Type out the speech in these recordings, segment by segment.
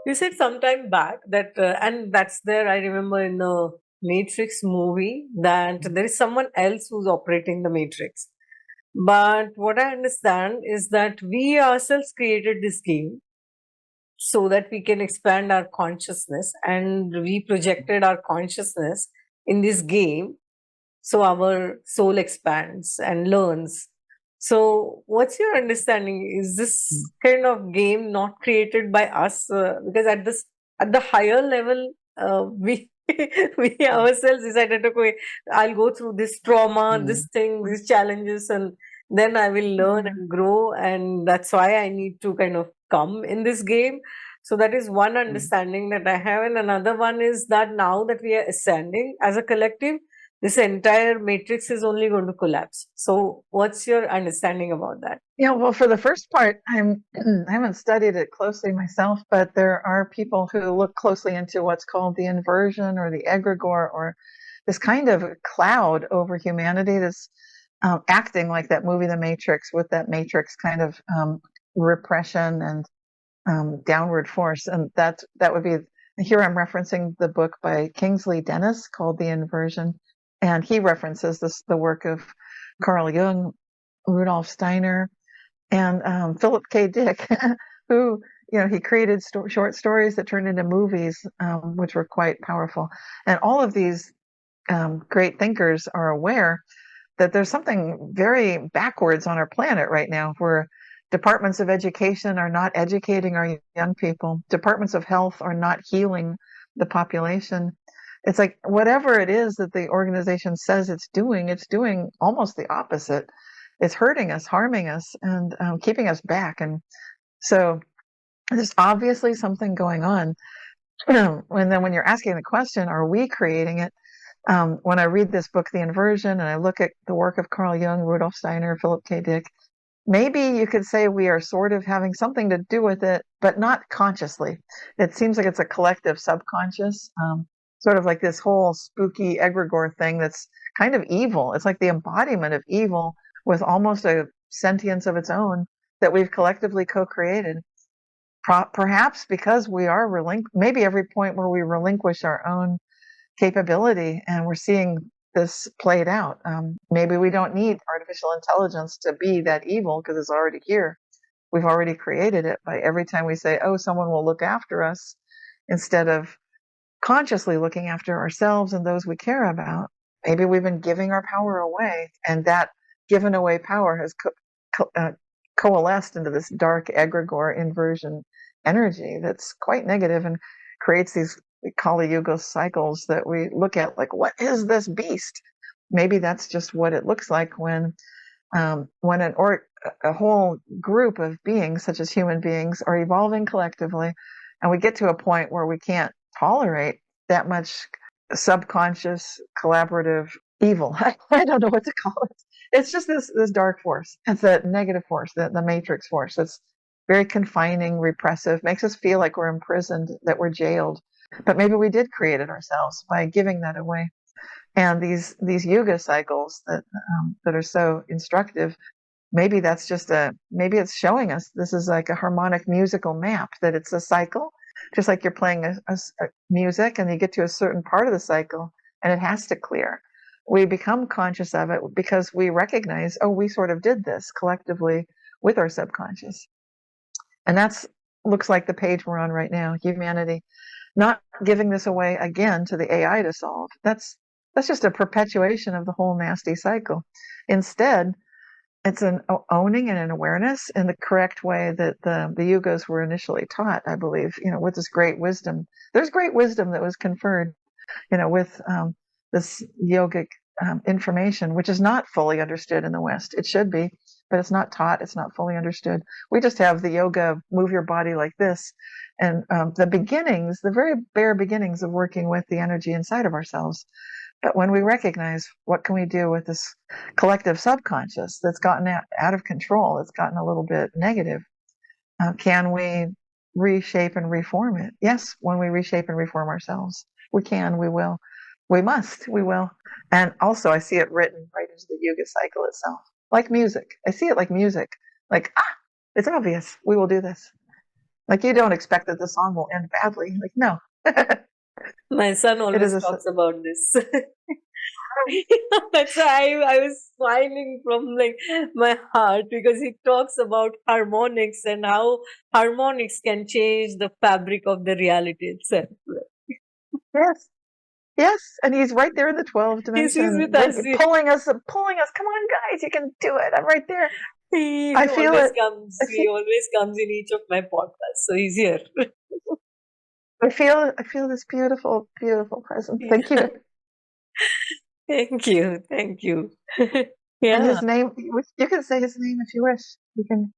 You said sometime back that, and that's there. I remember in the Matrix movie that there is someone else who's operating the Matrix. But what I understand is that we ourselves created this game so that we can expand our consciousness, and we projected our consciousness in this game so our soul expands and learns. So what's your understanding? Is this kind of game not created by us? Because at the higher level, we we ourselves decided, okay, I'll go through this trauma, this thing, these challenges, and then I will learn and grow, and that's why I need to kind of come in this game. So that is one understanding that I have, and another one is that now that we are ascending as a collective, this entire matrix is only going to collapse. So what's your understanding about that? Yeah, well, for the first part, I haven't studied it closely myself, but there are people who look closely into what's called the inversion or the egregore, or this kind of cloud over humanity that's acting like that movie, The Matrix, with that matrix kind of repression and downward force. And that would be, here I'm referencing the book by Kingsley Dennis called The Inversion. And he references the work of Carl Jung, Rudolf Steiner, and Philip K. Dick, who, he created short stories that turned into movies, which were quite powerful. And all of these great thinkers are aware that there's something very backwards on our planet right now, where departments of education are not educating our young people. Departments of health are not healing the population. It's like whatever it is that the organization says it's doing almost the opposite. It's hurting us, harming us, and keeping us back. And so there's obviously something going on. And then when you're asking the question, are we creating it? When I read this book, The Inversion, and I look at the work of Carl Jung, Rudolf Steiner, Philip K. Dick, maybe you could say we are sort of having something to do with it, but not consciously. It seems like it's a collective subconscious, sort of like this whole spooky egregore thing that's kind of evil. It's like the embodiment of evil with almost a sentience of its own that we've collectively co-created. Perhaps because we are maybe every point where we relinquish our own capability and we're seeing this played out. Maybe we don't need artificial intelligence to be that evil because it's already here. We've already created it by every time we say, oh, someone will look after us, instead of consciously looking after ourselves and those we care about. Maybe we've been giving our power away, and that given away power has coalesced into this dark egregore inversion energy that's quite negative and creates these Kali Yuga cycles that we look at like, what is this beast? Maybe that's just what it looks like when a whole group of beings, such as human beings, are evolving collectively, and we get to a point where we can't tolerate that much subconscious collaborative evil. I don't know what to call it. It's just this dark force. It's a negative force, the matrix force. It's very confining, repressive, makes us feel like we're imprisoned, that we're jailed. But maybe we did create it ourselves by giving that away. And these yuga cycles that are so instructive, maybe that's just maybe it's showing us this is like a harmonic musical map, that it's a cycle, just like you're playing a music and you get to a certain part of the cycle and it has to clear. We become conscious of it because we recognize, oh, we sort of did this collectively with our subconscious. And that's looks like the page we're on right now, humanity. Not giving this away again to the AI to solve. That's just a perpetuation of the whole nasty cycle. Instead, it's an owning and an awareness in the correct way that the yugas were initially taught, I believe, with this great wisdom. There's great wisdom that was conferred, with this yogic information, which is not fully understood in the West. It should be, but it's not taught. It's not fully understood. We just have the yoga, move your body like this. And the beginnings, the very bare beginnings of working with the energy inside of ourselves. But when we recognize what can we do with this collective subconscious that's gotten out of control, it's gotten a little bit negative, can we reshape and reform it? Yes, when we reshape and reform ourselves, we can, we will, we must, we will. And also I see it written right into the yuga cycle itself, like music. I see it like music, like, it's obvious, we will do this. Like, you don't expect that the song will end badly. Like, no. My son It is always a talks about this. That's why I was smiling from like my heart, because he talks about harmonics and how harmonics can change the fabric of the reality itself. yes. Yes, and he's right there in the 12th He's dimension, with us. pulling us. Come on, guys, you can do it. I'm right there. I feel it. He always comes in each of my podcasts, so he's here. I feel this beautiful, beautiful presence. Thank you. Thank you. Thank you. And Yeah, his name, you can say his name if you wish. You can,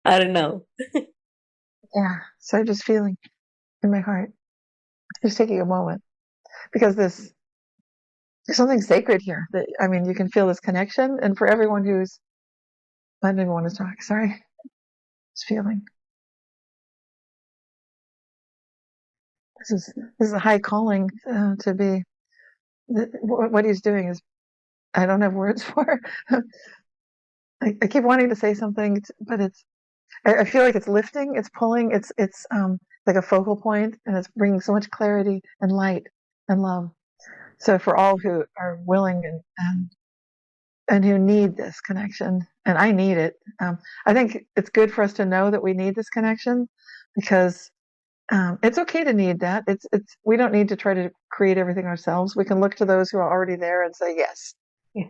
Arnav. yeah. So I'm just feeling in my heart, just taking a moment, because there's something sacred here. That, I mean, you can feel this connection, and for everyone who's, I didn't even want to talk. Sorry, just feeling. This is a high calling to be. What he's doing is, I don't have words for. I keep wanting to say something, but I feel like it's lifting, it's pulling, it's like a focal point, and it's bringing so much clarity and light and love. So for all who are willing and who need this connection, and I need it, I think it's good for us to know that we need this connection, because it's okay to need that. It's we don't need to try to create everything ourselves. We can look to those who are already there and say, yes, Yeah.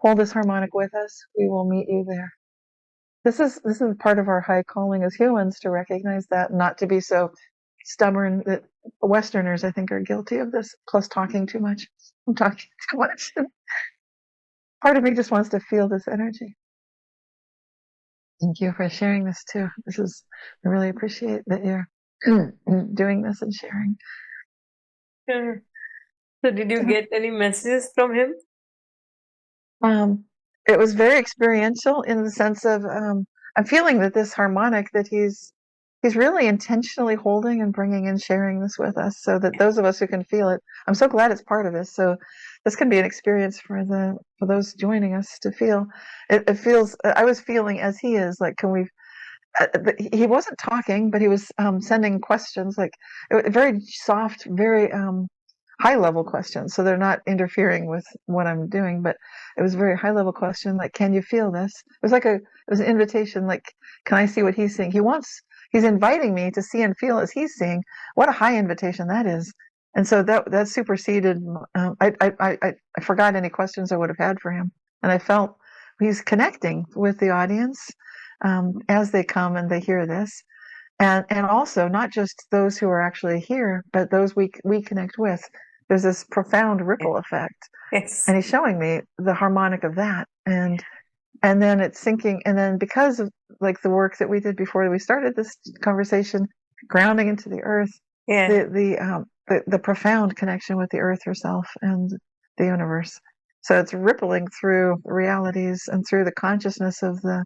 hold this harmonic with us. We will meet you there. This is part of our high calling as humans, to recognize that, not to be so stubborn. That Westerners, I think, are guilty of this, plus talking too much. I'm talking too much. Part of me just wants to feel this energy. Thank you for sharing this too. I really appreciate that you're doing this and sharing. Sure. So, did you get any messages from him? It was very experiential, in the sense of, I'm feeling that this harmonic that he's really intentionally holding and bringing and sharing this with us, so that those of us who can feel it, I'm so glad it's part of this. So this can be an experience for those joining us to feel. It feels, I was feeling as he is, like, can we, he wasn't talking, but he was sending questions, like very soft, very high level questions. So they're not interfering with what I'm doing, but it was a very high level question, like, can you feel this? It was an invitation, like, can I see what he's seeing? He's inviting me to see and feel as he's seeing. What a high invitation that is. And so that superseded, I forgot any questions I would have had for him. And I felt he's connecting with the audience as they come and they hear this. And also not just those who are actually here, but those we connect with. There's this profound ripple effect, Yes. and he's showing me the harmonic of that, and then it's sinking. And then, because of, like, the work that we did before we started this conversation, grounding into the earth, Yeah. the profound connection with the earth herself and the universe. So it's rippling through realities and through the consciousness of the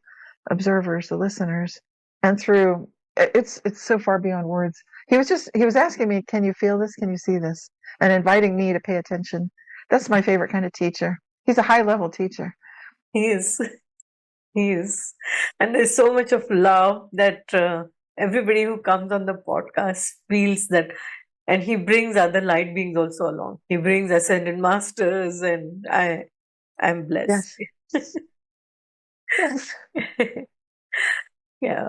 observers, the listeners, and through, it's so far beyond words. He was asking me, can you feel this? Can you see this? And inviting me to pay attention. That's my favorite kind of teacher. He's a high level teacher. He is. He is. And there's so much of love that everybody who comes on the podcast feels that. And he brings other light beings also along. He brings ascended masters, and I'm blessed. Yes. Yes. Yeah.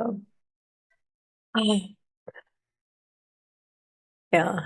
Yeah.